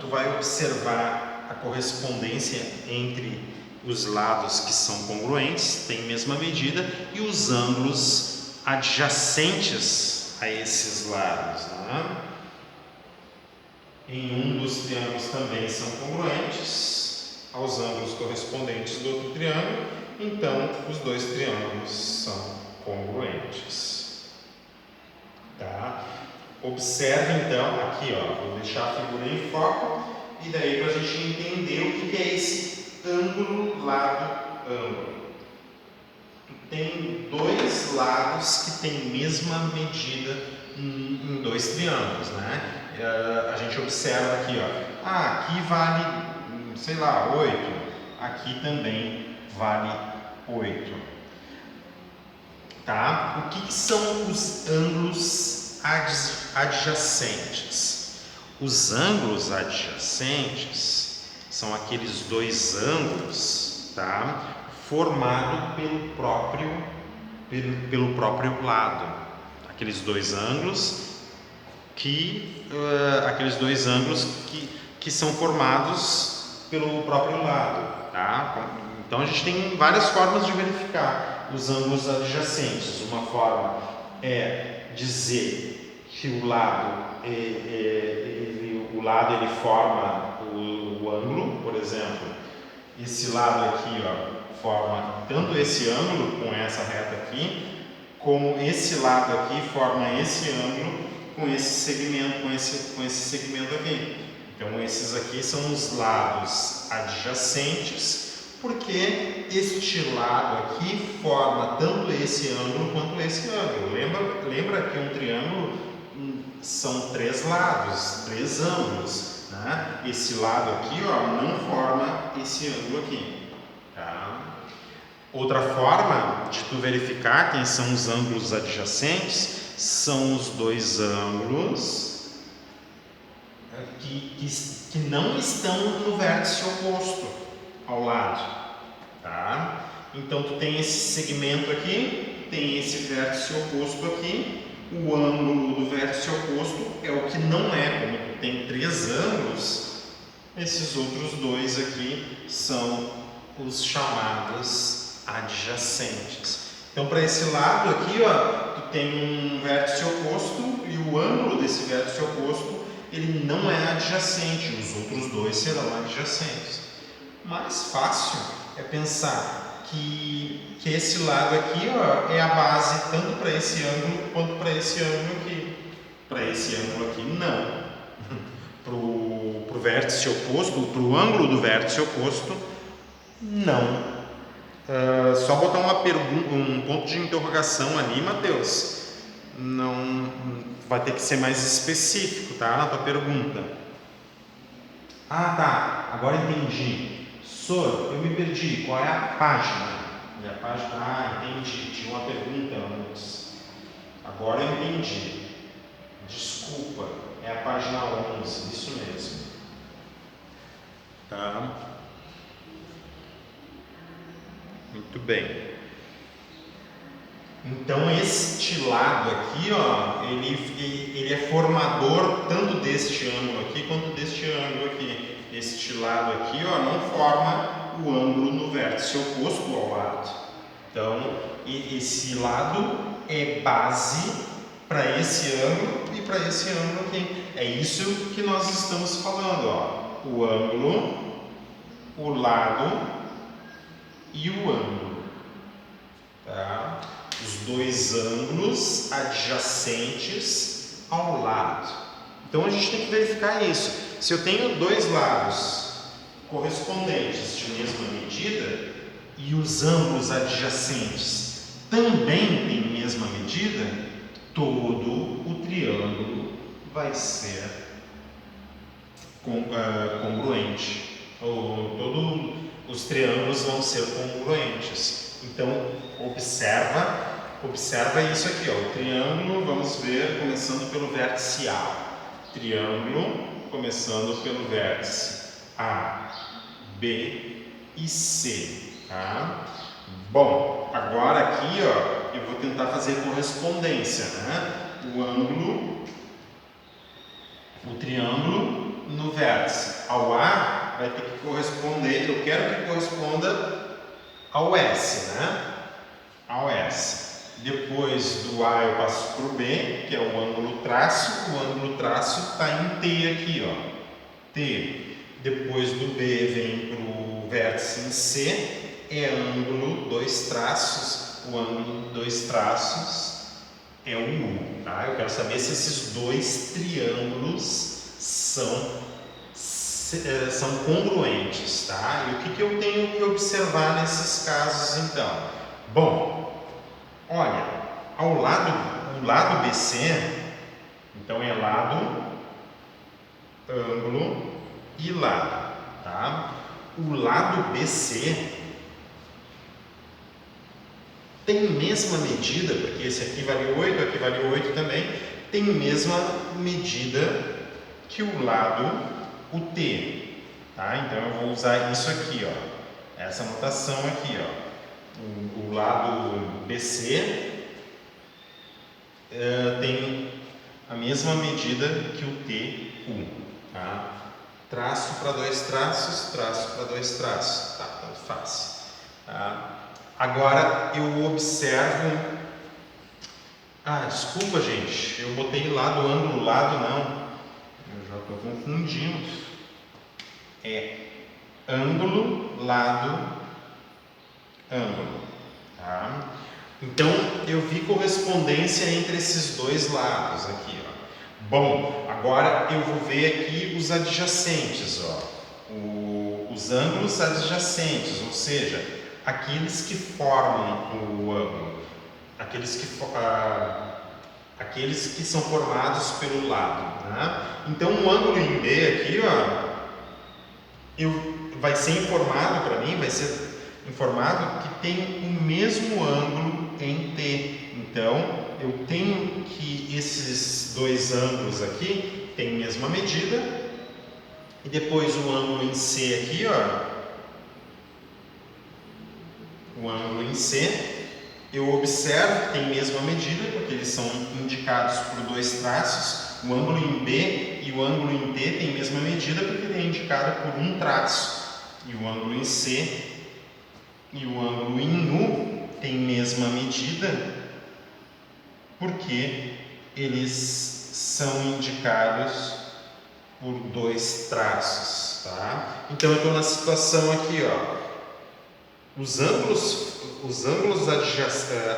tu vai observar a correspondência entre os lados que são congruentes, têm mesma medida, e os ângulos adjacentes a esses lados, né? Em um dos triângulos também são congruentes aos ângulos correspondentes do outro triângulo, então os dois triângulos são congruentes. Tá? Observe então, aqui ó, vou deixar a figura em foco, e daí para a gente entender o que é esse ângulo, lado, ângulo. Tem dois lados que têm mesma medida em dois triângulos, né? A gente observa aqui, ó, aqui vale, sei lá, 8, aqui também vale 8. Tá? O que são os ângulos adjacentes? Os ângulos adjacentes são aqueles dois ângulos, tá? Formado pelo próprio lado. Aqueles dois ângulos que são formados pelo próprio lado, tá? Então a gente tem várias formas de verificar os ângulos adjacentes. Uma forma é dizer que o lado ele forma o ângulo, por exemplo, esse lado aqui, ó, forma tanto esse ângulo com essa reta aqui, como esse lado aqui forma esse ângulo com esse segmento aqui. Então esses aqui são os lados adjacentes, porque este lado aqui forma tanto esse ângulo quanto esse ângulo. Lembra que um triângulo são três lados, três ângulos, né? Esse lado aqui, ó, não forma esse ângulo aqui. Tá? Outra forma de tu verificar quem são os ângulos adjacentes são os dois ângulos que não estão no vértice oposto ao lado. Tá? Então tu tem esse segmento aqui, tem esse vértice oposto aqui. O ângulo do vértice oposto é o que não é, como tu tem três ângulos, esses outros dois aqui são os chamados adjacentes. Então, para esse lado aqui, ó, tu tem um vértice oposto e o ângulo desse vértice oposto ele não é adjacente, os outros dois serão adjacentes. Mais fácil é pensar que esse lado aqui, ó, é a base tanto para esse ângulo quanto para esse ângulo aqui. Para esse ângulo aqui, não. Para o vértice oposto, para o ângulo do vértice oposto, não. Só botar um ponto de interrogação ali, Matheus. Não vai ter que ser mais específico, tá? Na tua pergunta. Ah, tá. Agora entendi. Sor, eu me perdi. Qual é a página? E a página? Ah, entendi. Tinha uma pergunta antes. Agora eu entendi. Desculpa. É a página 11. Isso mesmo. Tá? Muito bem. Então este lado aqui, ó, ele é formador tanto deste ângulo aqui quanto deste ângulo aqui. Este lado aqui, ó, não forma o ângulo no vértice oposto ao lado. Então esse lado é base para esse ângulo e para esse ângulo aqui. É isso que nós estamos falando, ó. O ângulo, o lado e o ângulo, tá? Os dois ângulos adjacentes ao lado. Então a gente tem que verificar isso. Se eu tenho dois lados correspondentes de mesma medida e os ângulos adjacentes também têm mesma medida, todo o triângulo vai ser congruente. Todos os triângulos vão ser congruentes. Então, observa isso aqui, ó. O triângulo, vamos ver, começando pelo vértice A. Triângulo, começando pelo vértice A, B e C, tá? Bom, agora aqui, ó, eu vou tentar fazer correspondência, né? O triângulo no vértice. Ao A vai ter que corresponder, eu quero que corresponda ao S, né? Ao S. Depois do A eu passo para o B, que é o ângulo traço. O ângulo traço está em T aqui, ó. T. Depois do B vem para o vértice em C, é ângulo 2 traços. O ângulo 2 traços é o U, tá? Eu quero saber se esses dois triângulos são congruentes, tá? E o que eu tenho que observar nesses casos, então? Bom, olha, o lado BC, então é lado, ângulo e lado, tá? O lado BC tem mesma medida, porque esse aqui vale 8, aqui vale 8 também, tem mesma medida que o lado UT, tá? Então eu vou usar isso aqui, ó, essa notação aqui, ó. O lado BC tem a mesma medida que o TU, tá? Traço para 2 traços, traço para 2 traços, tá? Tanto faz. Tá? Agora eu observo. Desculpa, gente, eu botei lado, ângulo, lado, não. Eu já estou confundindo. É ângulo, lado, ângulo, tá? Então eu vi correspondência entre esses dois lados aqui, ó. Bom, agora eu vou ver aqui os adjacentes, ó. Os ângulos adjacentes, ou seja, aqueles que formam o ângulo, aqueles que são formados pelo lado, né? Então o ângulo em B aqui, ó, vai ser informado para mim, vai ser informado que tem o mesmo ângulo em T. Então, eu tenho que esses dois ângulos aqui têm a mesma medida. E depois o ângulo em C aqui, ó. O ângulo em C, eu observo que tem a mesma medida, porque eles são indicados por 2 traços. O ângulo em B e o ângulo em T tem a mesma medida, porque ele é indicado por 1 traço. E o ângulo em C e o ângulo em U tem mesma medida porque eles são indicados por 2 traços, tá? Então eu estou na situação aqui, ó. Os ângulos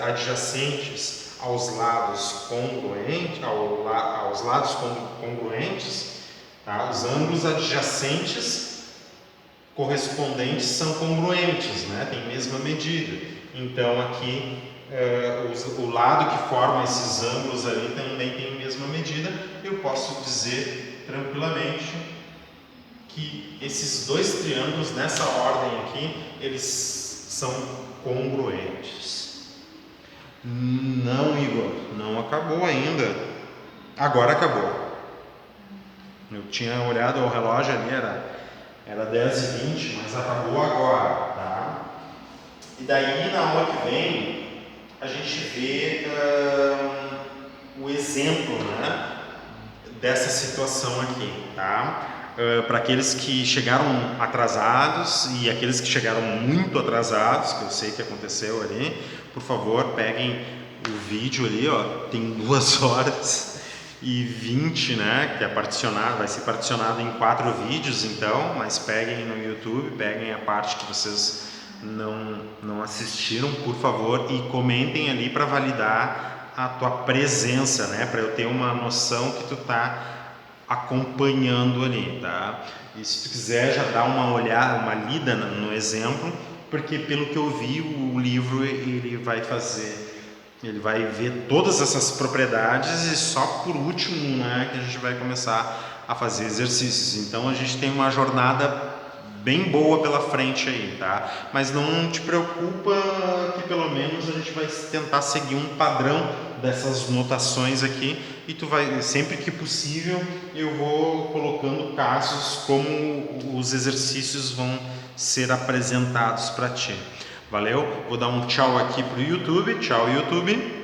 adjacentes aos lados congruentes, aos lados congruentes, tá? Os ângulos adjacentes correspondentes são congruentes, né? Tem a mesma medida. Então aqui o lado que forma esses ângulos ali também tem a mesma medida. Eu posso dizer tranquilamente que esses dois triângulos nessa ordem aqui, eles são congruentes. Não, Igor, não acabou ainda. Agora acabou. Eu tinha olhado ao relógio ali, era 10h20, mas acabou agora, tá? E daí, na aula que vem, a gente vê o exemplo, né, dessa situação aqui, tá? Para aqueles que chegaram atrasados e aqueles que chegaram muito atrasados, que eu sei que aconteceu ali, por favor, peguem o vídeo ali, ó, tem 2h20, né, que é particionado, vai ser particionado em 4 vídeos, então, mas peguem no YouTube, peguem a parte que vocês não assistiram, por favor, e comentem ali para validar a tua presença, né, para eu ter uma noção que tu tá acompanhando ali, tá? E se tu quiser já dar uma olhada, uma lida no exemplo, porque pelo que eu vi, o livro ele vai ver todas essas propriedades e só por último, né, que a gente vai começar a fazer exercícios. Então a gente tem uma jornada bem boa pela frente aí, tá? Mas não te preocupa que pelo menos a gente vai tentar seguir um padrão dessas notações aqui e tu vai, sempre que possível, eu vou colocando casos como os exercícios vão ser apresentados para ti. Valeu? Vou dar um tchau aqui pro YouTube. Tchau, YouTube.